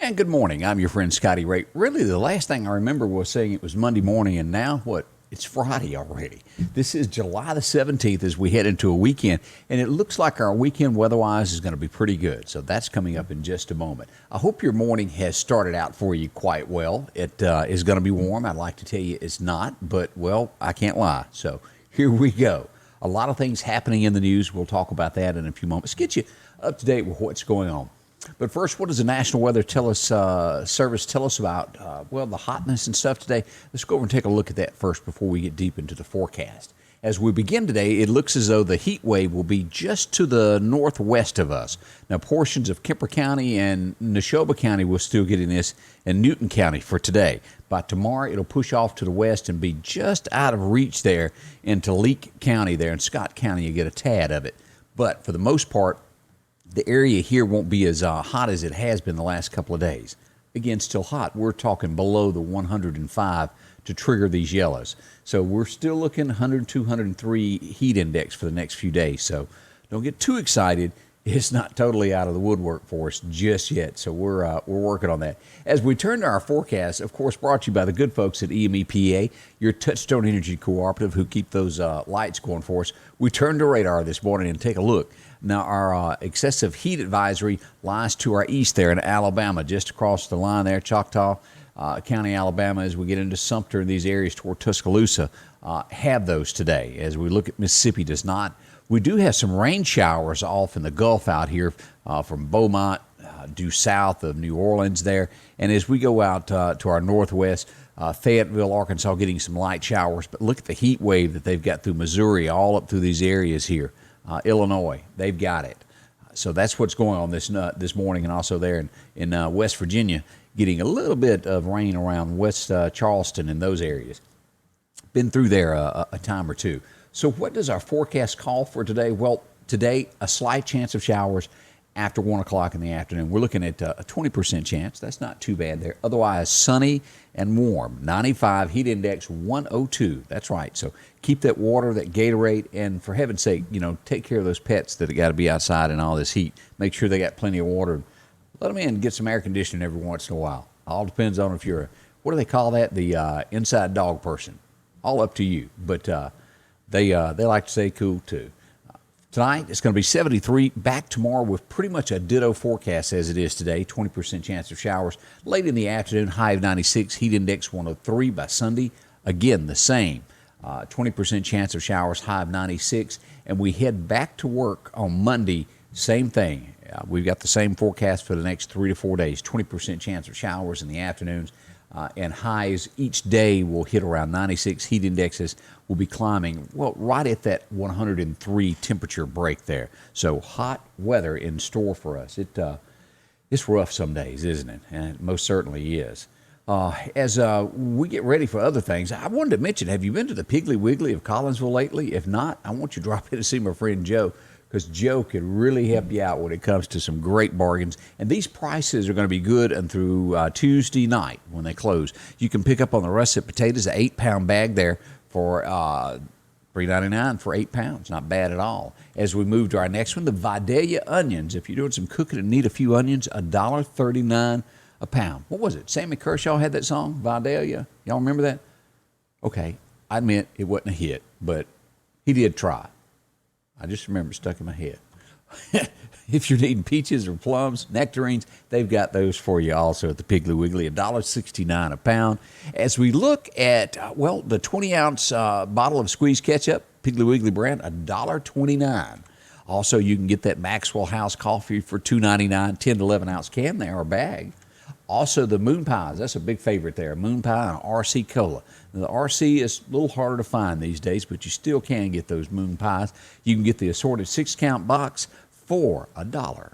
And good morning. I'm your friend Scotty Ray. Really, the last thing I remember was saying it was Monday morning, and now what? It's Friday already. This is July the 17th as we head into a weekend, and it looks like our weekend weather-wise is going to be pretty good. So that's coming up in just a moment. I hope your morning has started out for you quite well. It is going to be warm. I'd like to tell you it's not, but, well, I can't lie. So here we go. A lot of things happening in the news. We'll talk about that in a few moments. Get you up to date with what's going on. But first, what does the National Weather Service tell us about, the hotness and stuff today? Let's go over and take a look at that first before we get deep into the forecast. As we begin today, it looks as though the heat wave will be just to the northwest of us. Now, portions of Kemper County and Neshoba County will still get in this, and Newton County for today. By tomorrow, it'll push off to the west and be just out of reach there into Leake County there, and Scott County, you get a tad of it. But for the most part, the area here won't be as hot as it has been the last couple of days. Again, still hot. We're talking below the 105 to trigger these yellows. So we're still looking 102, 103 heat index for the next few days. So don't get too excited. It's not totally out of the woodwork for us just yet. So we're working on that. As we turn to our forecast, of course, brought to you by the good folks at EMEPA, your Touchstone Energy Cooperative, who keep those lights going for us. We turned to radar this morning and take a look. Now, our excessive heat advisory lies to our east there in Alabama, just across the line there, Choctaw County, Alabama, as we get into Sumter and these areas toward Tuscaloosa, have those today. As we look at Mississippi, does not. We do have some rain showers off in the Gulf out here from Beaumont due south of New Orleans there. And as we go out to our northwest, Fayetteville, Arkansas, getting some light showers. But look at the heat wave that they've got through Missouri, all up through these areas here. Illinois, they've got it. So that's what's going on this morning, and also there in West Virginia, getting a little bit of rain around West Charleston and those areas. Been through there a time or two. So what does our forecast call for today? Well, today, a slight chance of showers after 1 o'clock in the afternoon. We're looking at a 20% chance. That's not too bad there. Otherwise, sunny and warm. 95, heat index 102. That's right. So keep that water, that Gatorade, and for heaven's sake, take care of those pets that have got to be outside in all this heat. Make sure they got plenty of water. Let them in and get some air conditioning every once in a while. All depends on if you're what do they call that? The inside dog person. All up to you. But they like to stay cool too. Tonight, it's going to be 73. Back tomorrow with pretty much a ditto forecast as it is today. 20% chance of showers. Late in the afternoon, high of 96. Heat index 103. By Sunday, again, the same. 20% chance of showers, high of 96. And we head back to work on Monday, same thing. We've got the same forecast for the next 3 to 4 days. 20% chance of showers in the afternoons. And highs each day will hit around 96. Heat indexes will be climbing, right at that 103 temperature break there. So hot weather in store for us. It's rough some days, isn't it? And it most certainly is. As we get ready for other things, I wanted to mention, have you been to the Piggly Wiggly of Collinsville lately? If not, I want you to drop in to see my friend Joe, because Joe can really help you out when it comes to some great bargains. And these prices are going to be good and through Tuesday night when they close. You can pick up on the russet potatoes, an 8-pound bag there for $3.99 for 8 pounds. Not bad at all. As we move to our next one, the Vidalia onions. If you're doing some cooking and need a few onions, $1.39 a pound. What was it? Sammy Kershaw had that song, Vidalia. Y'all remember that? Okay, I admit it wasn't a hit, but he did try. I just remember it stuck in my head. If you're needing peaches or plums, nectarines, they've got those for you also at the Piggly Wiggly, $1.69 a pound. As we look at, the 20-ounce bottle of squeezed ketchup, Piggly Wiggly brand, $1.29. Also, you can get that Maxwell House coffee for $2.99, 10 to 11-ounce can there, or bag. Also, the moon pies, that's a big favorite there, moon pie and RC Cola. Now, the RC is a little harder to find these days, but you still can get those moon pies. You can get the assorted 6-count box for $1.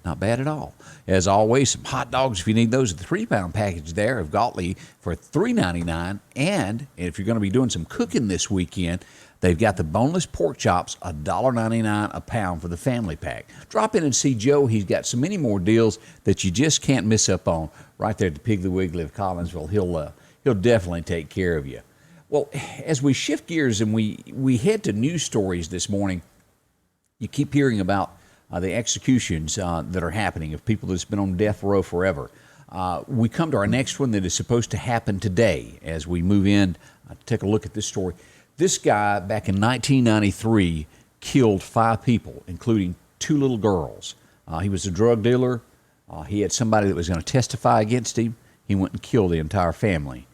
Not bad at all. As always, some hot dogs if you need those. The 3-pound package there of Gottlieb for $3.99. And if you're going to be doing some cooking this weekend, they've got the boneless pork chops, $1.99 a pound for the family pack. Drop in and see Joe. He's got so many more deals that you just can't miss up on right there at the Piggly Wiggly of Collinsville. He'll definitely take care of you. Well, as we shift gears and we head to news stories this morning, you keep hearing about the executions that are happening of people that's been on death row forever. We come to our next one that is supposed to happen today as we move in. Take a look at this story. This guy, back in 1993, killed 5 people, including 2 little girls. He was a drug dealer. He had somebody that was going to testify against him. He went and killed the entire family.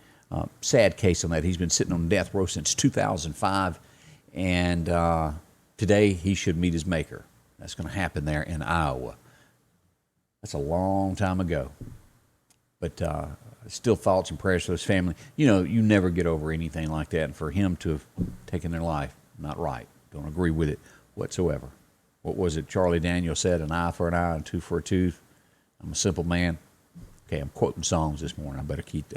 Sad case on that. He's been sitting on death row since 2005, and today he should meet his maker. That's going to happen there in Iowa. That's a long time ago, but still thoughts and prayers for his family. You know, you never get over anything like that, and for him to have taken their life, not right. Don't agree with it whatsoever. What was it Charlie Daniels said, an eye for an eye and a tooth for a tooth? I'm a simple man. Okay, I'm quoting songs this morning. I better keep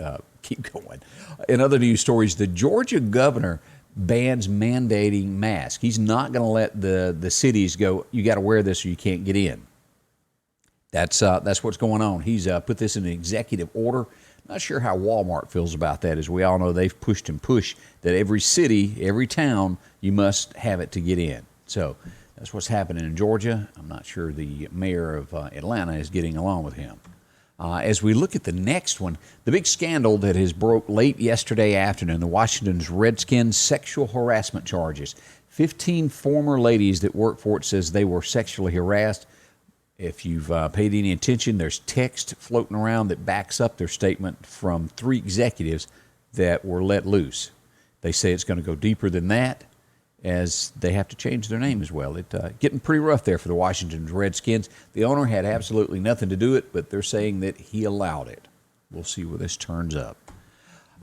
going. In other news stories, the Georgia governor bans mandating masks. He's not going to let the cities go, you got to wear this or you can't get in. That's what's going on. He's put this in an executive order. Not sure how Walmart feels about that. As we all know, they've pushed and pushed that every city, every town, you must have it to get in. So that's what's happening in Georgia. I'm not sure the mayor of Atlanta is getting along with him. As we look at the next one, the big scandal that has broke late yesterday afternoon, the Washington's Redskins sexual harassment charges. 15 former ladies that work for it says they were sexually harassed. If you've paid any attention, there's text floating around that backs up their statement from 3 executives that were let loose. They say it's going to go deeper than that, as they have to change their name as well. It's getting pretty rough there for the Washington Redskins. The owner had absolutely nothing to do it, but they're saying that he allowed it. We'll see where this turns up.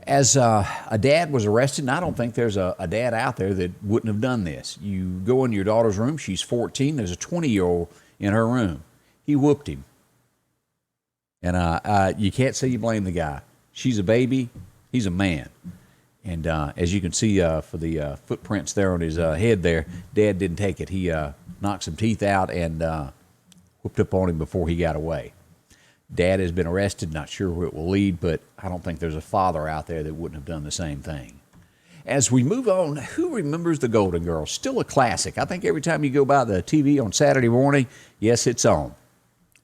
As a dad was arrested, and I don't think there's a dad out there that wouldn't have done this. You go in your daughter's room, she's 14, there's a 20-year-old in her room. He whooped him. And you can't say you blame the guy. She's a baby, he's a man. And as you can see for the footprints there on his head there, Dad didn't take it. He knocked some teeth out and whooped up on him before he got away. Dad has been arrested, not sure where it will lead, but I don't think there's a father out there that wouldn't have done the same thing. As we move on, who remembers the Golden Girls? Still a classic. I think every time you go by the TV on Saturday morning, yes, it's on.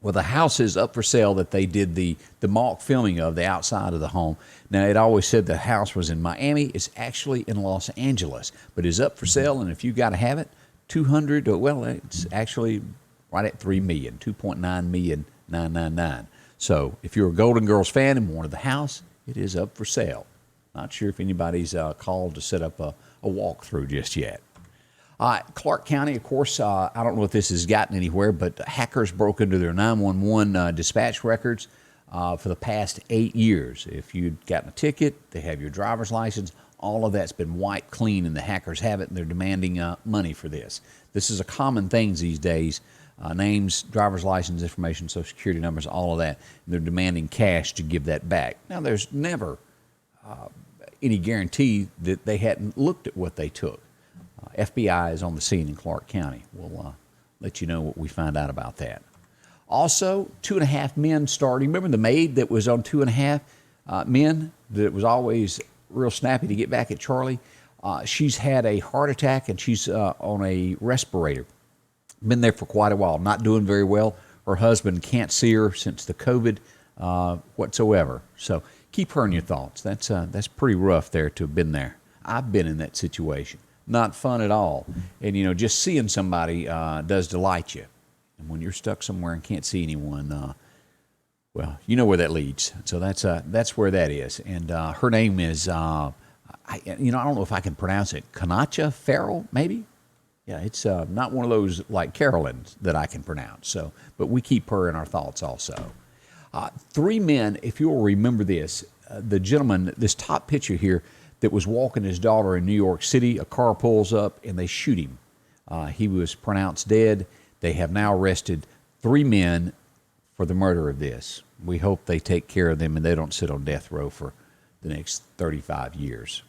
Well, the house is up for sale that they did the mock filming of, the outside of the home. Now, it always said the house was in Miami. It's actually in Los Angeles, but it's up for sale, and if you got to have it, it's actually right at $3 million, $2.9,999,000. So if you're a Golden Girls fan and wanted the house, it is up for sale. Not sure if anybody's called to set up a walkthrough just yet. Clark County, of course, I don't know if this has gotten anywhere, but hackers broke into their 911 dispatch records for the past 8 years. If you'd gotten a ticket, they have your driver's license, all of that's been wiped clean, and the hackers have it, and they're demanding money for this. This is a common thing these days. Names, driver's license information, social security numbers, all of that. And they're demanding cash to give that back. Now, there's never any guarantee that they hadn't looked at what they took. FBI is on the scene in Clark County. We'll let you know what we find out about that. Also, 2.5 Men starting. Remember the maid that was on 2.5 Men that was always real snappy to get back at Charlie? She's had a heart attack, and she's on a respirator. Been there for quite a while, not doing very well. Her husband can't see her since the COVID whatsoever. So keep her in your thoughts. That's pretty rough there to have been there. I've been in that situation. Not fun at all. And, just seeing somebody does delight you. And when you're stuck somewhere and can't see anyone, well, you know where that leads. So that's where that is. And her name is, I don't know if I can pronounce it, Kanacha Farrell, maybe? Yeah, it's not one of those like Carolyn's that I can pronounce. So, but we keep her in our thoughts also. 3 men, if you'll remember this, the gentleman, this top picture here, that was walking his daughter in New York City. A car pulls up and they shoot him. He was pronounced dead. They have now arrested 3 men for the murder of this. We hope they take care of them and they don't sit on death row for the next 35 years.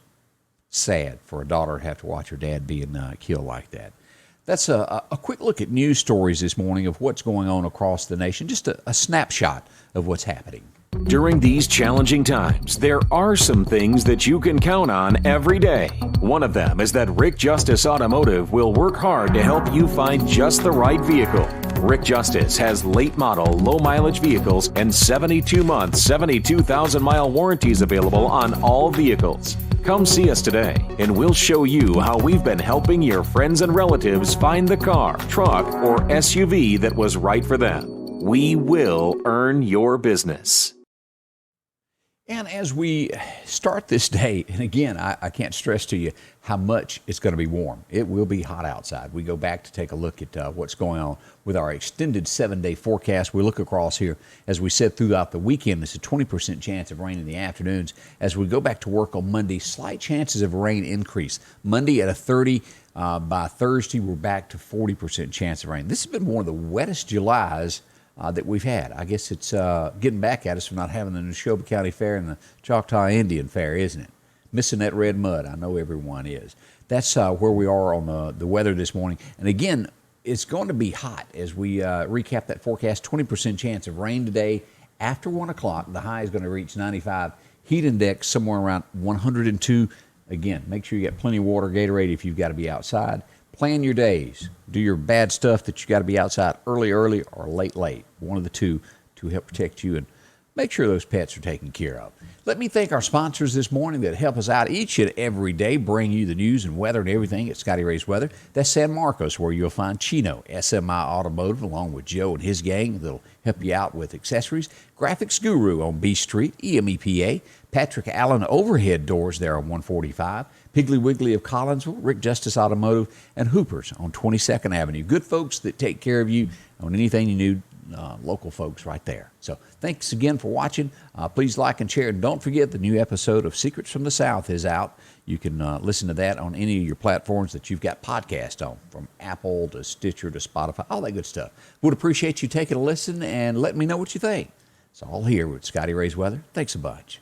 Sad for a daughter to have to watch her dad being killed like that. That's a quick look at news stories this morning of what's going on across the nation. Just a snapshot of what's happening. During these challenging times, there are some things that you can count on every day. One of them is that Rick Justice Automotive will work hard to help you find just the right vehicle. Rick Justice has late model, low mileage vehicles and 72-month, 72,000-mile warranties available on all vehicles. Come see us today, and we'll show you how we've been helping your friends and relatives find the car, truck, or SUV that was right for them. We will earn your business. And as we start this day, and again, I can't stress to you how much it's going to be warm. It will be hot outside. We go back to take a look at what's going on with our extended 7-day forecast. We look across here, as we said, throughout the weekend. There's a 20% chance of rain in the afternoons. As we go back to work on Monday, slight chances of rain increase. Monday at a 30. By Thursday, we're back to 40% chance of rain. This has been one of the wettest Julys that we've had. I guess it's getting back at us for not having the Neshoba County Fair and the Choctaw Indian Fair, isn't it? Missing that red mud. I know everyone is. That's where we are on the weather this morning. And again, it's going to be hot as we recap that forecast. 20% chance of rain today after 1 o'clock. The high is going to reach 95. Heat index somewhere around 102. Again, make sure you get plenty of water, Gatorade if you've got to be outside. Plan your days. Do your bad stuff that you got to be outside early or late. One of the two to help protect you and make sure those pets are taken care of. Let me thank our sponsors this morning that help us out each and every day, bring you the news and weather and everything at Scotty Ray's Weather. That's San Marcos, where you'll find Chino, SMI Automotive, along with Joe and his gang that'll help you out with accessories. Graphics Guru on B Street, EMEPA. Patrick Allen Overhead Doors there on 145. Piggly Wiggly of Collinsville, Rick Justice Automotive, and Hoopers on 22nd Avenue. Good folks that take care of you on anything you need. Local folks right there. So thanks again for watching. Please like and share. And don't forget, the new episode of Secrets from the South is out. You can listen to that on any of your platforms that you've got podcast on, from Apple to Stitcher to Spotify, all that good stuff. Would appreciate you taking a listen and letting me know what you think. It's all here with Scotty Ray's Weather. Thanks a bunch.